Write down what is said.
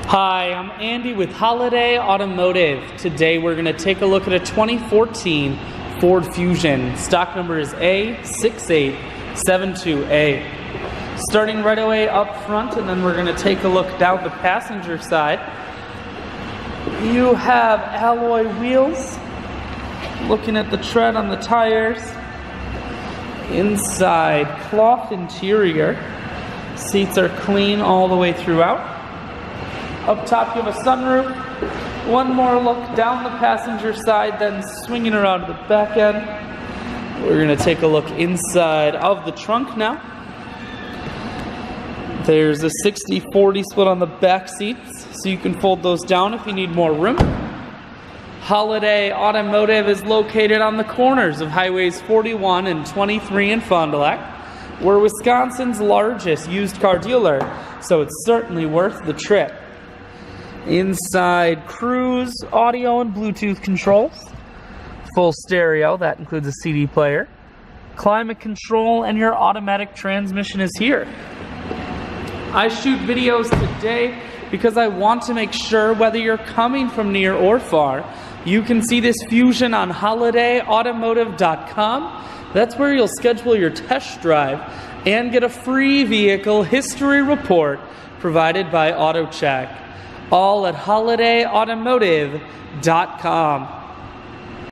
Hi, I'm Andy with Holiday Automotive. Today we're going to take a look at a 2014 Ford Fusion. Stock number is A6872A. Starting right away up front, and then we're going to take a look down the passenger side. You have alloy wheels. Looking at the tread on the tires. Inside, cloth interior. Seats are clean all the way throughout. Up top you have a sunroof. One more look down the passenger side, then swinging around to the back end. We're going to take a look inside of the trunk now. There's a 60-40 split on the back seats, so you can fold those down if you need more room. Holiday Automotive is located on the corners of Highways 41 and 23 in Fond du Lac. We're Wisconsin's largest used car dealer, so it's certainly worth the trip. Inside, cruise, audio, and Bluetooth controls. Full stereo, that includes a CD player. Climate control, and your automatic transmission is here. I shoot videos today because I want to make sure whether you're coming from near or far, you can see this Fusion on holidayautomotive.com. That's where you'll schedule your test drive and get a free vehicle history report provided by AutoCheck. All at holidayautomotive.com.